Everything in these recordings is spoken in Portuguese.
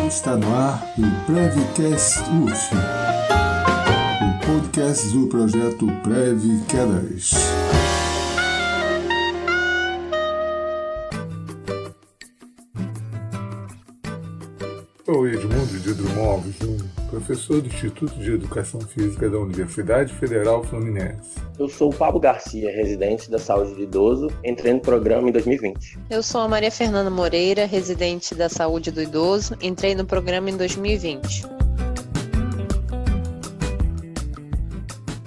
Está no ar o Prevcast UF, o podcast do projeto Prev Quedas. Sou Edmundo de Drummond Alves Júnior, professor do Instituto de Educação Física da Universidade Federal Fluminense. Eu sou o Pablo Garcia, residente da Saúde do Idoso, entrei no programa em 2020. Eu sou a Maria Fernanda Moreira, residente da Saúde do Idoso, entrei no programa em 2020.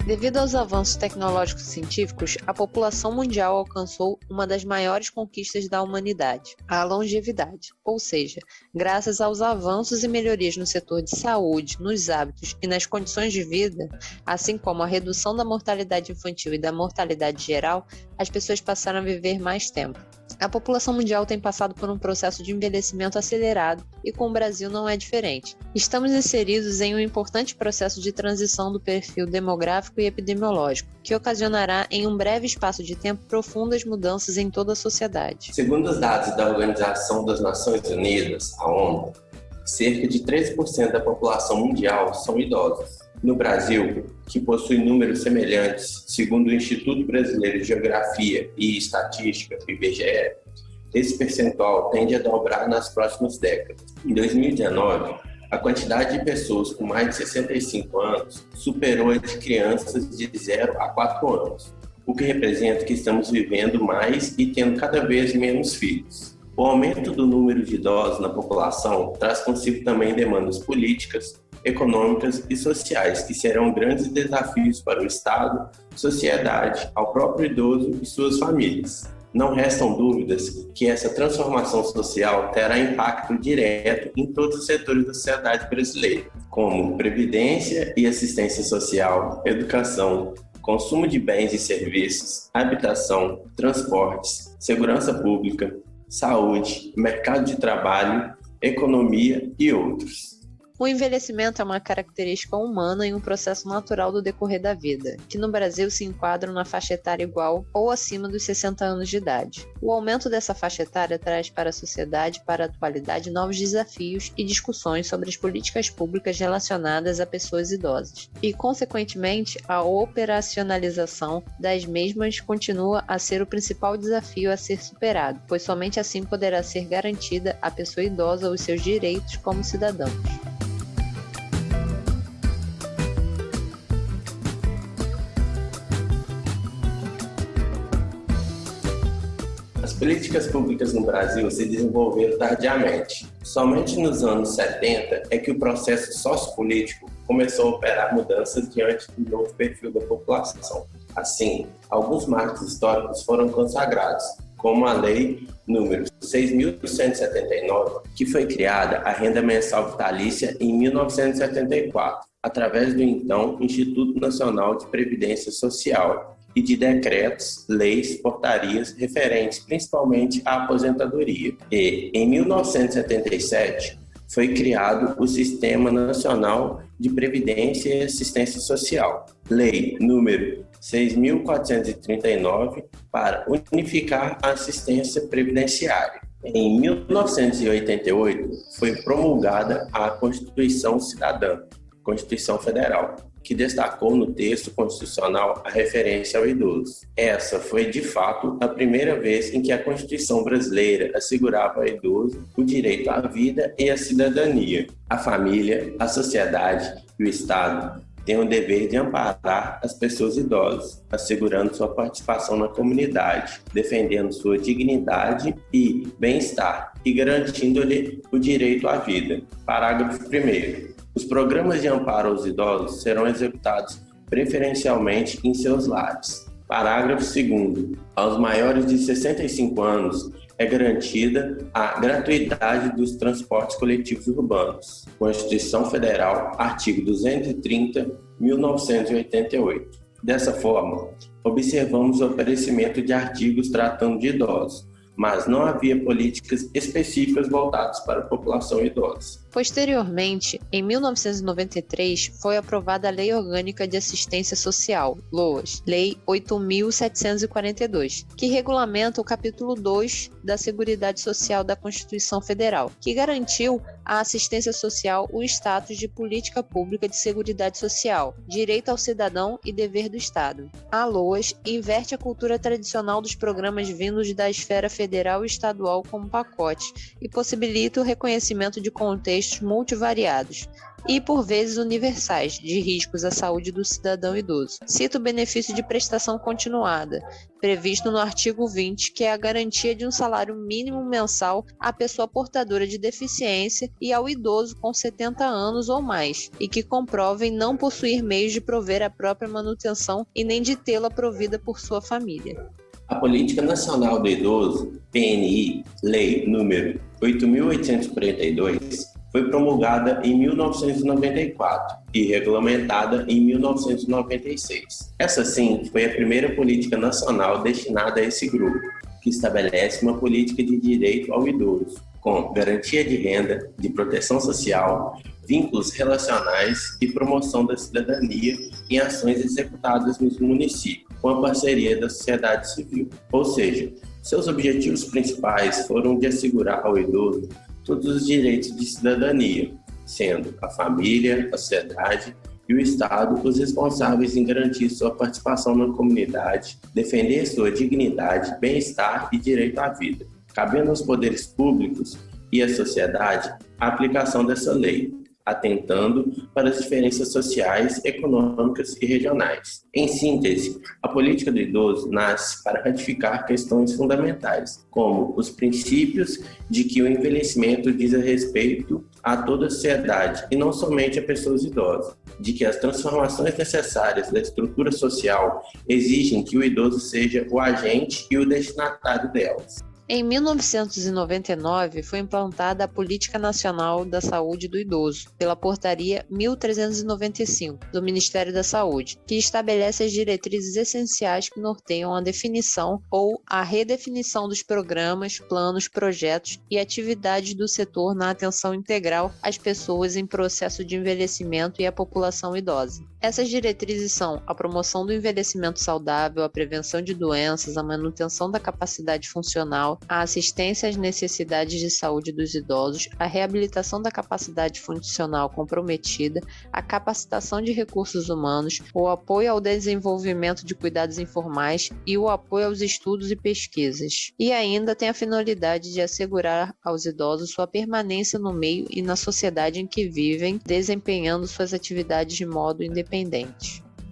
Devido aos avanços tecnológicos e científicos, a população mundial alcançou uma das maiores conquistas da humanidade, a longevidade. Ou seja, graças aos avanços e melhorias no setor de saúde, nos hábitos e nas condições de vida, assim como a redução da mortalidade infantil e da mortalidade geral, as pessoas passaram a viver mais tempo. A população mundial tem passado por um processo de envelhecimento acelerado e com o Brasil não é diferente. Estamos inseridos em um importante processo de transição do perfil demográfico e epidemiológico, que ocasionará em um breve espaço de tempo profundas mudanças em toda a sociedade. Segundo os dados da Organização das Nações Unidas, a ONU, cerca de 13% da população mundial são idosos. No Brasil, que possui números semelhantes, segundo o Instituto Brasileiro de Geografia e Estatística, IBGE, esse percentual tende a dobrar nas próximas décadas. Em 2019, a quantidade de pessoas com mais de 65 anos superou a de crianças de 0 a 4 anos, o que representa que estamos vivendo mais e tendo cada vez menos filhos. O aumento do número de idosos na população traz consigo também demandas políticas, econômicas e sociais, que serão grandes desafios para o Estado, sociedade, ao próprio idoso e suas famílias. Não restam dúvidas que essa transformação social terá impacto direto em todos os setores da sociedade brasileira, como previdência e assistência social, educação, consumo de bens e serviços, habitação, transportes, segurança pública, saúde, mercado de trabalho, economia e outros. O envelhecimento é uma característica humana e um processo natural do decorrer da vida, que no Brasil se enquadram na faixa etária igual ou acima dos 60 anos de idade. O aumento dessa faixa etária traz para a sociedade, para a atualidade, novos desafios e discussões sobre as políticas públicas relacionadas a pessoas idosas. E, consequentemente, a operacionalização das mesmas continua a ser o principal desafio a ser superado, pois somente assim poderá ser garantida à pessoa idosa os seus direitos como cidadãos. As políticas públicas no Brasil se desenvolveram tardiamente. Somente nos anos 70 é que o processo sociopolítico começou a operar mudanças diante do novo perfil da população. Assim, alguns marcos históricos foram consagrados, como a Lei número 6.179, que foi criada a renda mensal vitalícia em 1974, através do então Instituto Nacional de Previdência Social, e de decretos, leis, portarias referentes principalmente à aposentadoria. E, em 1977, foi criado o Sistema Nacional de Previdência e Assistência Social, Lei número 6.439, para unificar a assistência previdenciária. Em 1988, foi promulgada a Constituição Cidadã, Constituição Federal, que destacou no texto constitucional a referência ao idoso. Essa foi, de fato, a primeira vez em que a Constituição brasileira assegurava ao idoso o direito à vida e à cidadania. A família, a sociedade e o Estado têm o dever de amparar as pessoas idosas, assegurando sua participação na comunidade, defendendo sua dignidade e bem-estar e garantindo-lhe o direito à vida. Parágrafo 1º. Os programas de amparo aos idosos serão executados preferencialmente em seus lares. Parágrafo 2º. Aos maiores de 65 anos é garantida a gratuidade dos transportes coletivos urbanos. Constituição Federal, artigo 230, 1988. Dessa forma, observamos o aparecimento de artigos tratando de idosos, mas não havia políticas específicas voltadas para a população idosa. Posteriormente, em 1993, foi aprovada a Lei Orgânica de Assistência Social, LOAS, Lei 8.742, que regulamenta o capítulo 2 da Seguridade Social da Constituição Federal, que garantiu à assistência social o status de política pública de seguridade social, direito ao cidadão e dever do Estado. A LOAS inverte a cultura tradicional dos programas vindos da esfera federal e estadual como pacote e possibilita o reconhecimento de contextos multivariados e, por vezes, universais, de riscos à saúde do cidadão idoso. Cita o benefício de prestação continuada, previsto no artigo 20, que é a garantia de um salário mínimo mensal à pessoa portadora de deficiência e ao idoso com 70 anos ou mais, e que comprovem não possuir meios de prover a própria manutenção e nem de tê-la provida por sua família. A Política Nacional do Idoso, PNI, Lei número 8.842, foi promulgada em 1994 e regulamentada em 1996. Essa, sim, foi a primeira política nacional destinada a esse grupo, que estabelece uma política de direito ao idoso, com garantia de renda, de proteção social, vínculos relacionais e promoção da cidadania em ações executadas nos municípios, com a parceria da sociedade civil. Ou seja, seus objetivos principais foram de assegurar ao idoso todos os direitos de cidadania, sendo a família, a sociedade e o Estado os responsáveis em garantir sua participação na comunidade, defender sua dignidade, bem-estar e direito à vida, cabendo aos poderes públicos e à sociedade a aplicação dessa lei, atentando para as diferenças sociais, econômicas e regionais. Em síntese, a política do idoso nasce para ratificar questões fundamentais, como os princípios de que o envelhecimento diz a respeito a toda a sociedade e não somente a pessoas idosas, de que as transformações necessárias da estrutura social exigem que o idoso seja o agente e o destinatário delas. Em 1999, foi implantada a Política Nacional da Saúde do Idoso, pela Portaria 1395 do Ministério da Saúde, que estabelece as diretrizes essenciais que norteiam a definição ou a redefinição dos programas, planos, projetos e atividades do setor na atenção integral às pessoas em processo de envelhecimento e à população idosa. Essas diretrizes são a promoção do envelhecimento saudável, a prevenção de doenças, a manutenção da capacidade funcional, a assistência às necessidades de saúde dos idosos, a reabilitação da capacidade funcional comprometida, a capacitação de recursos humanos, o apoio ao desenvolvimento de cuidados informais e o apoio aos estudos e pesquisas. E ainda tem a finalidade de assegurar aos idosos sua permanência no meio e na sociedade em que vivem, desempenhando suas atividades de modo independente.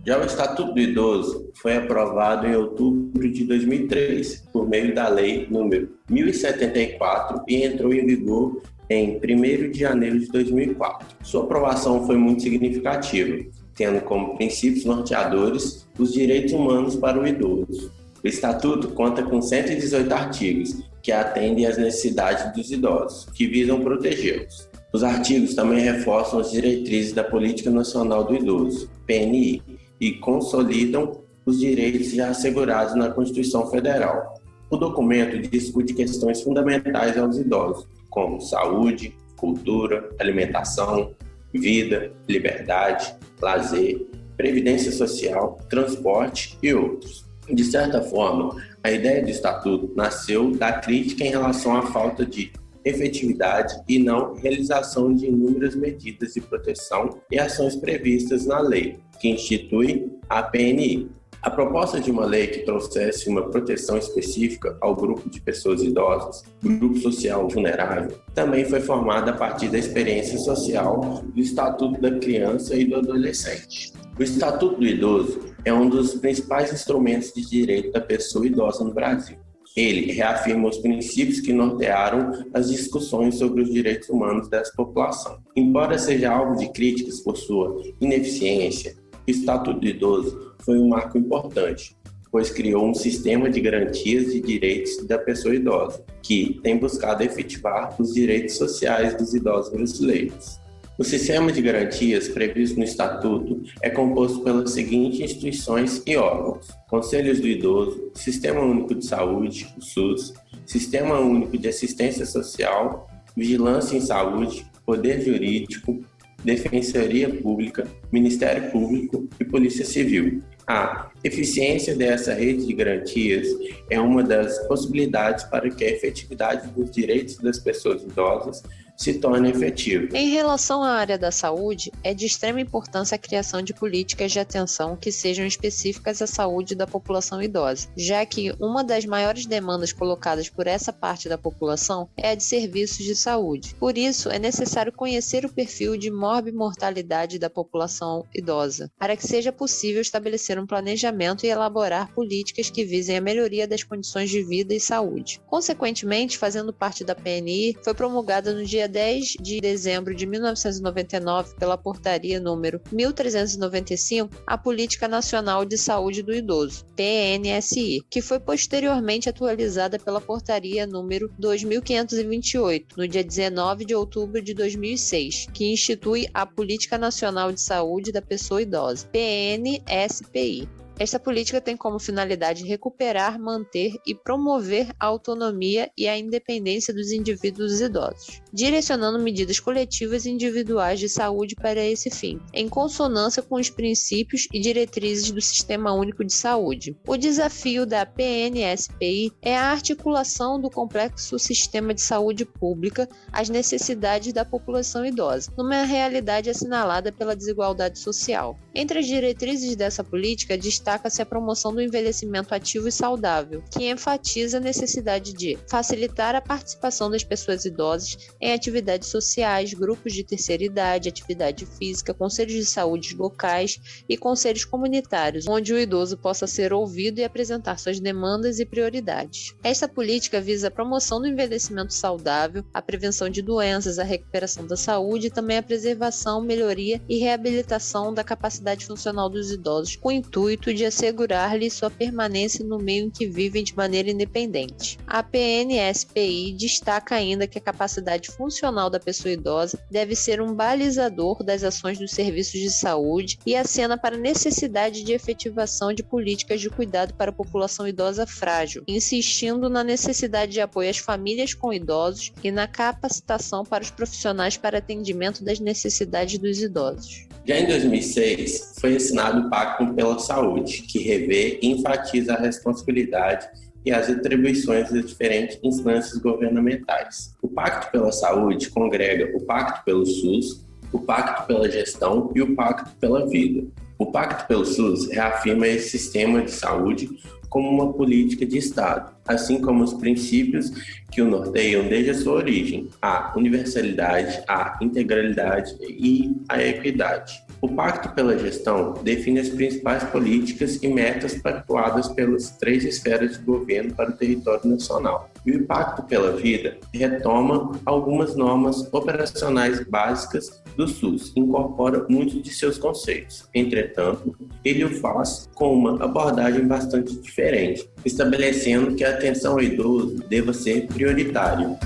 Já o Estatuto do Idoso foi aprovado em outubro de 2003, por meio da Lei número 1074 e entrou em vigor em 1º de janeiro de 2004. Sua aprovação foi muito significativa, tendo como princípios norteadores os direitos humanos para o idoso. O Estatuto conta com 118 artigos que atendem às necessidades dos idosos, que visam protegê-los. Os artigos também reforçam as diretrizes da Política Nacional do Idoso, PNI, e consolidam os direitos já assegurados na Constituição Federal. O documento discute questões fundamentais aos idosos, como saúde, cultura, alimentação, vida, liberdade, lazer, previdência social, transporte e outros. De certa forma, a ideia do Estatuto nasceu da crítica em relação à falta de efetividade e não realização de inúmeras medidas de proteção e ações previstas na lei, que institui a PNI. A proposta de uma lei que trouxesse uma proteção específica ao grupo de pessoas idosas, grupo social vulnerável, também foi formada a partir da experiência social do Estatuto da Criança e do Adolescente. O Estatuto do Idoso é um dos principais instrumentos de direito da pessoa idosa no Brasil. Ele reafirma os princípios que nortearam as discussões sobre os direitos humanos dessa população. Embora seja alvo de críticas por sua ineficiência, o Estatuto do Idoso foi um marco importante, pois criou um sistema de garantias de direitos da pessoa idosa, que tem buscado efetivar os direitos sociais dos idosos brasileiros. O sistema de garantias previsto no Estatuto é composto pelas seguintes instituições e órgãos: Conselhos do Idoso, Sistema Único de Saúde, o SUS, Sistema Único de Assistência Social, Vigilância em Saúde, Poder Jurídico, Defensoria Pública, Ministério Público e Polícia Civil. A eficiência dessa rede de garantias é uma das possibilidades para que a efetividade dos direitos das pessoas idosas se torne efetiva. Em relação à área da saúde, é de extrema importância a criação de políticas de atenção que sejam específicas à saúde da população idosa, já que uma das maiores demandas colocadas por essa parte da população é a de serviços de saúde. Por isso, é necessário conhecer o perfil de morbimortalidade da população idosa, para que seja possível estabelecer um planejamento e elaborar políticas que visem a melhoria das condições de vida e saúde. Consequentemente, fazendo parte da PNI, foi promulgada no dia 10 de dezembro de 1999, pela portaria número 1395, a Política Nacional de Saúde do Idoso, PNSI, que foi posteriormente atualizada pela portaria número 2528, no dia 19 de outubro de 2006, que institui a Política Nacional de Saúde da Pessoa Idosa, PNSPI. Esta política tem como finalidade recuperar, manter e promover a autonomia e a independência dos indivíduos idosos, direcionando medidas coletivas e individuais de saúde para esse fim, em consonância com os princípios e diretrizes do Sistema Único de Saúde. O desafio da PNSPI é a articulação do complexo sistema de saúde pública às necessidades da população idosa, numa realidade assinalada pela desigualdade social. Entre as diretrizes dessa política, destaca-se a promoção do envelhecimento ativo e saudável, que enfatiza a necessidade de facilitar a participação das pessoas idosas em atividades sociais, grupos de terceira idade, atividade física, conselhos de saúde locais e conselhos comunitários, onde o idoso possa ser ouvido e apresentar suas demandas e prioridades. Esta política visa a promoção do envelhecimento saudável, a prevenção de doenças, a recuperação da saúde e também a preservação, melhoria e reabilitação da capacidade funcional dos idosos, com o intuito de assegurar-lhes sua permanência no meio em que vivem de maneira independente. A PNSPI destaca ainda que a capacidade funcional da pessoa idosa deve ser um balizador das ações dos serviços de saúde e acena para a necessidade de efetivação de políticas de cuidado para a população idosa frágil, insistindo na necessidade de apoio às famílias com idosos e na capacitação para os profissionais para atendimento das necessidades dos idosos. Já em 2006, foi assinado o Pacto pela Saúde, que revê e enfatiza a responsabilidade e as atribuições das diferentes instâncias governamentais. O Pacto pela Saúde congrega o Pacto pelo SUS, o Pacto pela Gestão e o Pacto pela Vida. O Pacto pelo SUS reafirma esse sistema de saúde como uma política de Estado, assim como os princípios que o norteiam desde a sua origem, a universalidade, a integralidade e a equidade. O Pacto pela Gestão define as principais políticas e metas pactuadas pelas 3 esferas de governo para o território nacional. E o Pacto pela Vida retoma algumas normas operacionais básicas do SUS e incorpora muitos de seus conceitos. Entretanto, ele o faz com uma abordagem bastante diferente, estabelecendo que a atenção ao idoso deva ser prioritária.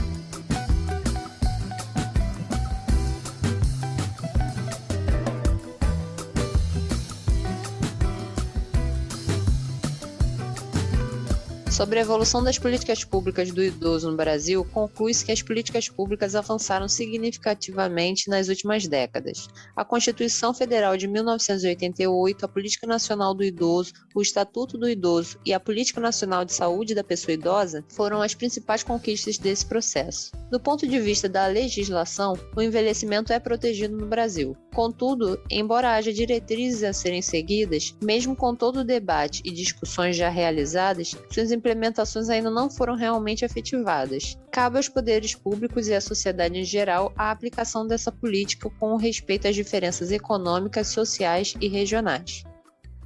Sobre a evolução das políticas públicas do idoso no Brasil, conclui-se que as políticas públicas avançaram significativamente nas últimas décadas. A Constituição Federal de 1988, a Política Nacional do Idoso, o Estatuto do Idoso e a Política Nacional de Saúde da Pessoa Idosa foram as principais conquistas desse processo. Do ponto de vista da legislação, o envelhecimento é protegido no Brasil. Contudo, embora haja diretrizes a serem seguidas, mesmo com todo o debate e discussões já realizadas, suas implementações ainda não foram realmente efetivadas. Cabe aos poderes públicos e à sociedade em geral a aplicação dessa política com respeito às diferenças econômicas, sociais e regionais.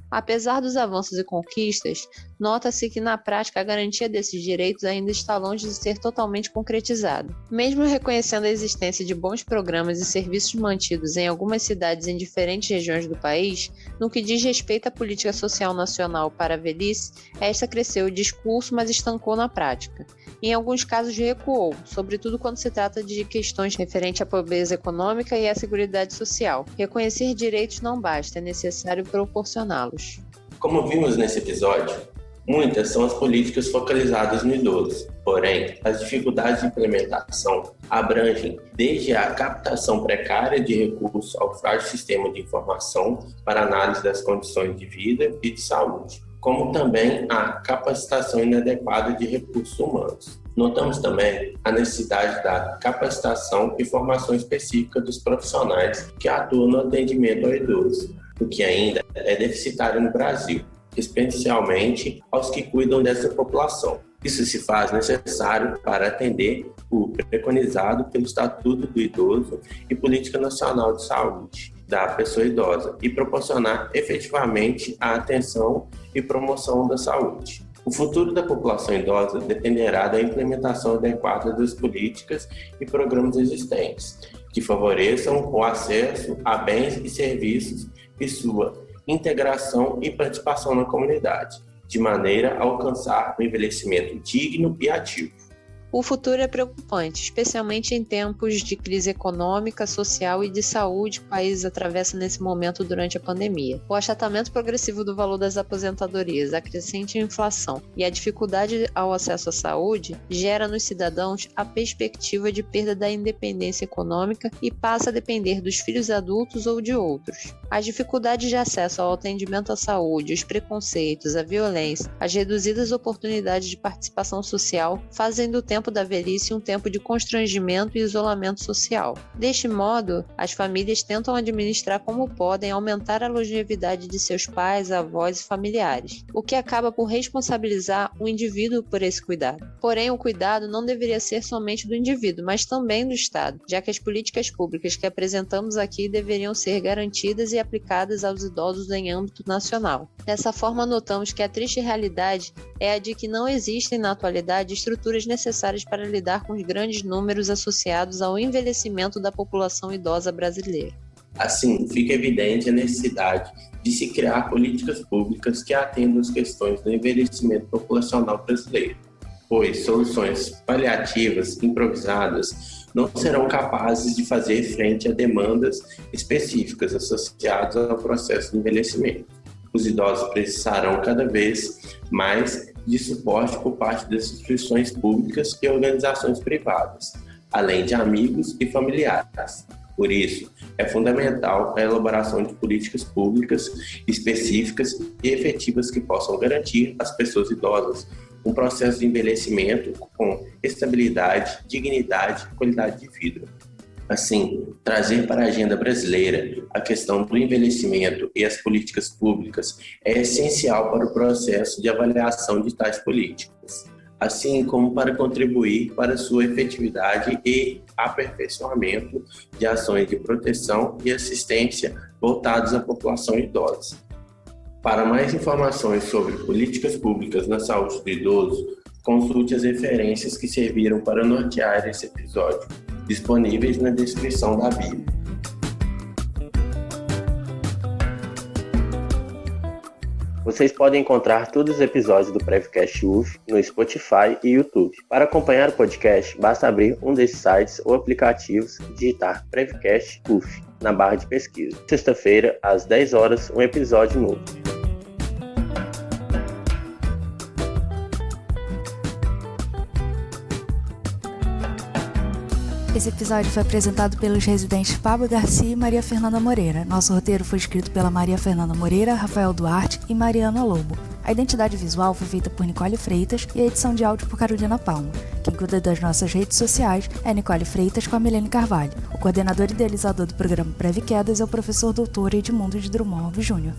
Apesar dos avanços e conquistas, nota-se que na prática a garantia desses direitos ainda está longe de ser totalmente concretizada. Mesmo reconhecendo a existência de bons programas e serviços mantidos em algumas cidades em diferentes regiões do país, no que diz respeito à política social nacional para a velhice, esta cresceu o discurso, mas estancou na prática. Em alguns casos recuou, sobretudo quando se trata de questões referentes à pobreza econômica e à seguridade social. Reconhecer direitos não basta, é necessário proporcioná-los. Como vimos nesse episódio, muitas são as políticas focalizadas no idoso, Porém, as dificuldades de implementação abrangem desde a captação precária de recursos ao frágil sistema de informação para análise das condições de vida e de saúde, como também a capacitação inadequada de recursos humanos. Notamos também a necessidade da capacitação e formação específica dos profissionais que atuam no atendimento ao idoso, o que ainda é deficitário no Brasil, especialmente aos que cuidam dessa população. Isso se faz necessário para atender o preconizado pelo Estatuto do Idoso e Política Nacional de Saúde da pessoa idosa e proporcionar efetivamente a atenção e promoção da saúde. O futuro da população idosa dependerá da implementação adequada das políticas e programas existentes, que favoreçam o acesso a bens e serviços e sua integração e participação na comunidade, de maneira a alcançar um envelhecimento digno e ativo. O futuro é preocupante, especialmente em tempos de crise econômica, social e de saúde que o país atravessa nesse momento durante a pandemia. O achatamento progressivo do valor das aposentadorias, a crescente inflação e a dificuldade ao acesso à saúde gera nos cidadãos a perspectiva de perda da independência econômica e passa a depender dos filhos adultos ou de outros. As dificuldades de acesso ao atendimento à saúde, os preconceitos, a violência, as reduzidas oportunidades de participação social fazem do tempo da velhice um tempo de constrangimento e isolamento social. Deste modo, as famílias tentam administrar como podem aumentar a longevidade de seus pais, avós e familiares, o que acaba por responsabilizar o indivíduo por esse cuidado. Porém, o cuidado não deveria ser somente do indivíduo, mas também do Estado, já que as políticas públicas que apresentamos aqui deveriam ser garantidas e aplicadas aos idosos em âmbito nacional. Dessa forma, notamos que a triste realidade é a de que não existem na atualidade estruturas necessárias para lidar com os grandes números associados ao envelhecimento da população idosa brasileira. Assim, fica evidente a necessidade de se criar políticas públicas que atendam às questões do envelhecimento populacional brasileiro, pois soluções paliativas improvisadas não serão capazes de fazer frente a demandas específicas associadas ao processo de envelhecimento. Os idosos precisarão cada vez mais de suporte por parte das instituições públicas e organizações privadas, além de amigos e familiares. Por isso, é fundamental a elaboração de políticas públicas específicas e efetivas que possam garantir às pessoas idosas um processo de envelhecimento com estabilidade, dignidade e qualidade de vida. Assim, trazer para a agenda brasileira a questão do envelhecimento e as políticas públicas é essencial para o processo de avaliação de tais políticas, assim como para contribuir para sua efetividade e aperfeiçoamento de ações de proteção e assistência voltadas à população idosa. Para mais informações sobre políticas públicas na saúde do idoso, consulte as referências que serviram para nortear esse episódio, disponíveis na descrição da bio. Vocês podem encontrar todos os episódios do Prevcast UF no Spotify e YouTube. Para acompanhar o podcast, basta abrir um desses sites ou aplicativos e digitar Prevcast UF na barra de pesquisa. Sexta-feira, às 10 horas, um episódio novo. Esse episódio foi apresentado pelos residentes Pablo Garcia e Maria Fernanda Moreira. Nosso roteiro foi escrito pela Maria Fernanda Moreira, Rafael Duarte e Mariana Lobo. A identidade visual foi feita por Nicole Freitas e a edição de áudio por Carolina Palma. Quem cuida das nossas redes sociais é Nicole Freitas com a Milene Carvalho. O coordenador e idealizador do programa Preve Quedas é o professor doutor Edmundo de Drummond Alves Júnior.